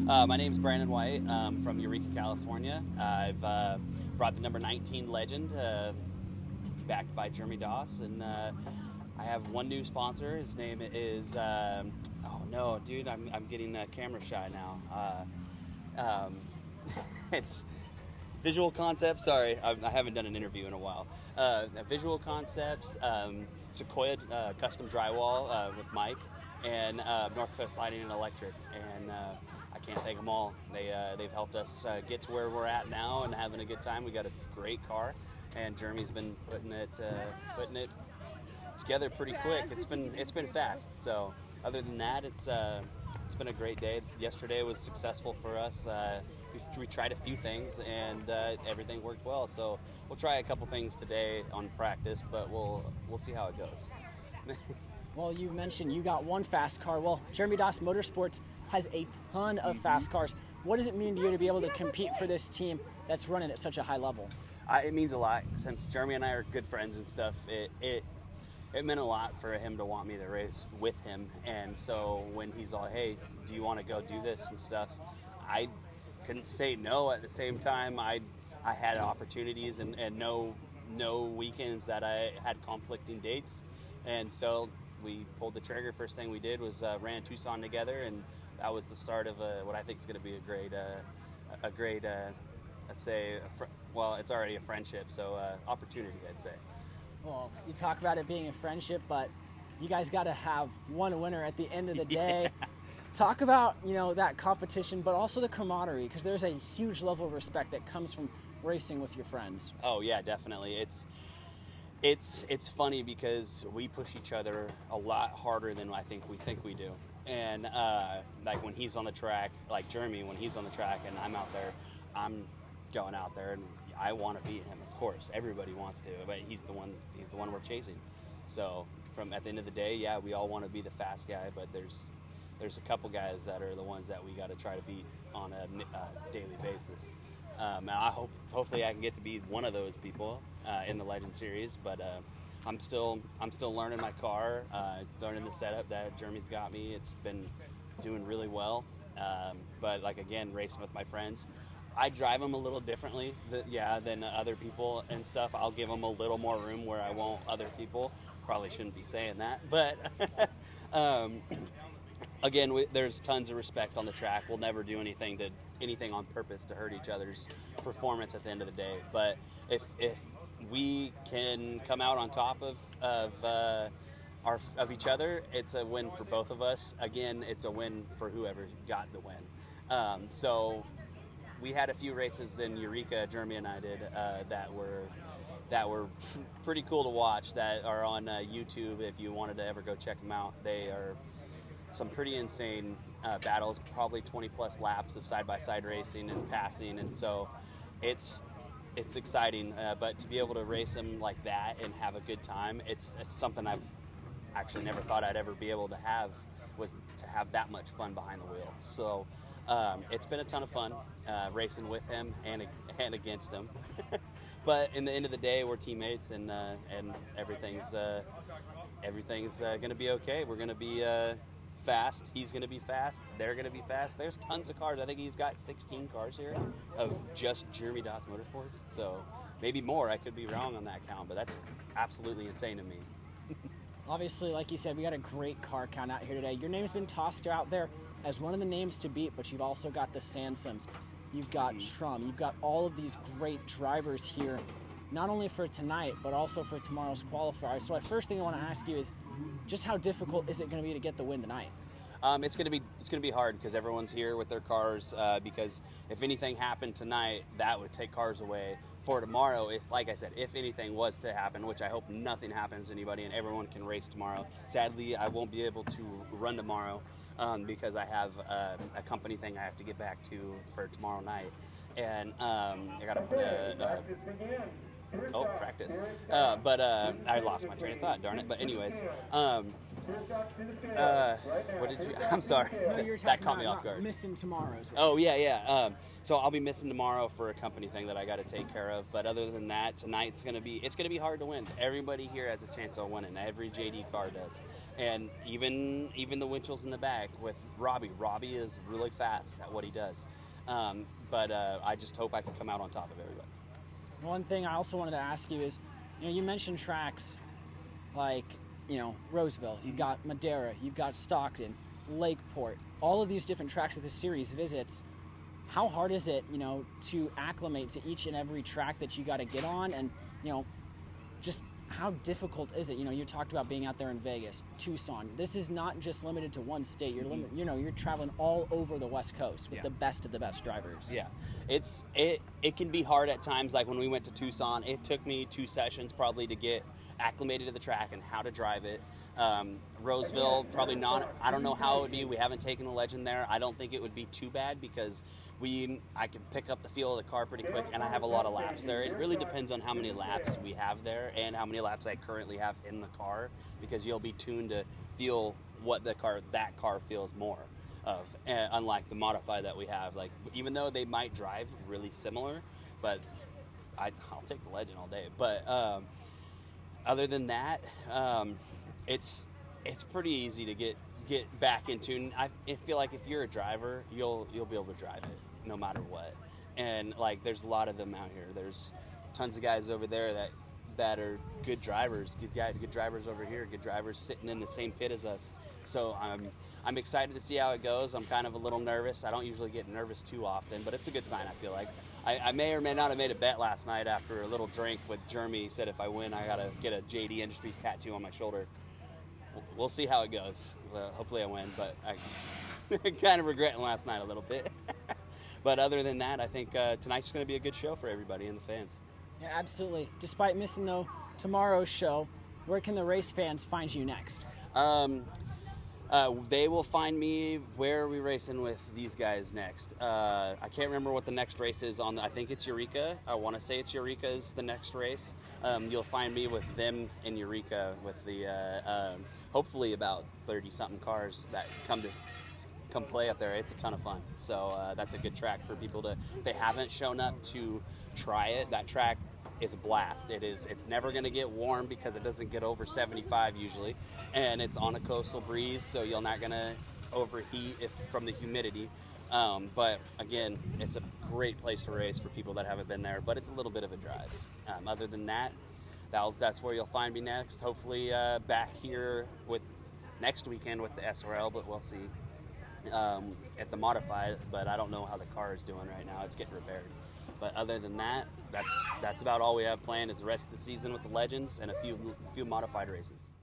My name's Brandon White from Eureka, California. I've brought the number 19 Legend, backed by Jeremy Doss, and I have one new sponsor. His name is, oh no, dude, I'm getting camera shy now. It's Visual Concepts. Sorry, I haven't done an interview in a while. Visual Concepts, Sequoia Custom Drywall with Mike, and North Coast Lighting and Electric, and I can't thank them all. They've helped us get to where we're at now and having a good time. We got a great car, and Jeremy's been putting it together pretty quick. It's been fast. So other than that, it's been a great day. Yesterday was successful for us. We tried a few things and everything worked well. So we'll try a couple things today on practice, but we'll see how it goes. Well, you mentioned you got one fast car. Well, Jeremy Doss Motorsports has a ton of fast cars. What does it mean to you to be able to compete for this team that's running at such a high level? It means a lot. Since Jeremy and I are good friends and stuff, it meant a lot for him to want me to race with him. And so when he's all, hey, do you want to go do this and stuff, I couldn't say no. At the same time, I had opportunities and no weekends that I had conflicting dates. And so we pulled the trigger. First thing we did was ran Tucson together, and that was the start of what I think is going to be a great, let's say, well, it's already a friendship, so opportunity, I'd say. Well, you talk about it being a friendship, but you guys got to have one winner at the end of the day. Yeah. Talk about, that competition, but also the camaraderie, because there's a huge level of respect that comes from racing with your friends. Oh yeah, definitely. It's funny because we push each other a lot harder than I think we do. And like when he's on the track, like Jeremy, when he's on the track and I'm out there, I'm going out there and I want to beat him. Of course, everybody wants to, but he's the one we're chasing. So at the end of the day, yeah, we all want to be the fast guy, but there's a couple guys that are the ones that we got to try to beat on a daily basis. And hopefully I can get to be one of those people in the Legend Series, but I'm still learning my car, learning the setup that Jeremy's got me. It's been doing really well, but like again, racing with my friends, I drive them a little differently than other people and stuff. I'll give them a little more room where I won't other people. Probably shouldn't be saying that, but again, there's tons of respect on the track. We'll never do anything on purpose to hurt each other's performance at the end of the day. But if we can come out on top of each other, it's a win for both of us. Again, it's a win for whoever got the win. So we had a few races in Eureka, Jeremy and I did, that were pretty cool to watch, that are on YouTube if you wanted to ever go check them out. They are some pretty insane battles, probably 20 plus laps of side-by-side racing and passing, and so it's exciting, but to be able to race them like that and have a good time, it's something I've actually never thought I'd ever be able to have, was to have that much fun behind the wheel. So it's been a ton of fun racing with him and against him. But in the end of the day, we're teammates, and everything's going to be okay. We're going to be fast. He's going to be fast. They're going to be fast. There's tons of cars. I think he's got 16 cars here of just Jeremy Doss Motorsports. So maybe more. I could be wrong on that count, but that's absolutely insane to me. Obviously, like you said, we got a great car count out here today. Your name's been tossed out there as one of the names to beat, but you've also got the Sansoms. You've got Schrum. You've got all of these great drivers here, not only for tonight, but also for tomorrow's qualifier. So the first thing I want to ask you is, just how difficult is it going to be to get the win tonight? It's going to be hard because everyone's here with their cars. Because if anything happened tonight, that would take cars away. For tomorrow, like I said, if anything was to happen, which I hope nothing happens to anybody and everyone can race tomorrow. Sadly, I won't be able to run tomorrow because I have a company thing I have to get back to for tomorrow night, and I got to put Oh, practice. But I lost my train of thought, darn it. But anyways, what did you? I'm sorry. No, you were That talking caught me about off guard. not missing tomorrow's race. Oh yeah. So I'll be missing tomorrow for a company thing that I got to take care of. But other than that, tonight's gonna be hard to win. Everybody here has a chance of winning. Every JD car does, and even the Winchell's in the back with Robbie. Robbie is really fast at what he does. But I just hope I can come out on top of everybody. One thing I also wanted to ask you is, you mentioned tracks like, Roseville, you've got Madera, you've got Stockton, Lakeport, all of these different tracks that this series visits. How hard is it, to acclimate to each and every track that you got to get on, and, just how difficult is it? You talked about being out there in Vegas, Tucson. This is not just limited to one state. You're traveling all over the West Coast with the best of the best drivers. Yeah, it can be hard at times. Like when we went to Tucson, it took me 2 sessions probably to get acclimated to the track and how to drive it. Roseville, probably not. I don't know how it would be. We haven't taken the Legend there. I don't think it would be too bad because I can pick up the feel of the car pretty quick, and I have a lot of laps there. It really depends on how many laps we have there and how many laps I currently have in the car, because you'll be tuned to feel what that car feels more of, unlike the modified that we have. Like, even though they might drive really similar, but I'll take the Legend all day. But other than that, it's pretty easy to get back in tune. I feel like if you're a driver, you'll be able to drive it no matter what. And like, there's a lot of them out here. There's tons of guys over there that are good drivers, good drivers over here, good drivers sitting in the same pit as us. So I'm excited to see how it goes. I'm kind of a little nervous. I don't usually get nervous too often, but it's a good sign, I feel like. I may or may not have made a bet last night after a little drink with Jeremy. He said if I win, I gotta get a JD Industries tattoo on my shoulder. We'll see how it goes. Hopefully I win, but I kind of regretting last night a little bit. But other than that, I think tonight's going to be a good show for everybody and the fans. Yeah, absolutely. Despite missing, though, tomorrow's show, where can the race fans find you next? They will find me where are we racing with these guys next. I can't remember what the next race is on. I think it's Eureka. I want to say it's Eureka is the next race. You'll find me with them in Eureka with the hopefully about 30-something cars that come play up there. It's a ton of fun. So that's a good track for people to, if they haven't shown up to try it. That track is a blast. It's never going to get warm because it doesn't get over 75 usually, and it's on a coastal breeze, so you're not going to overheat from the humidity. But again, it's a great place to race for people that haven't been there, but it's a little bit of a drive. Other than that, that's where you'll find me next. Hopefully back here with next weekend with the SRL, but we'll see. At the modified, but I don't know how the car is doing right now. It's getting repaired. But other than that, that's about all we have planned is the rest of the season with the Legends and a few modified races.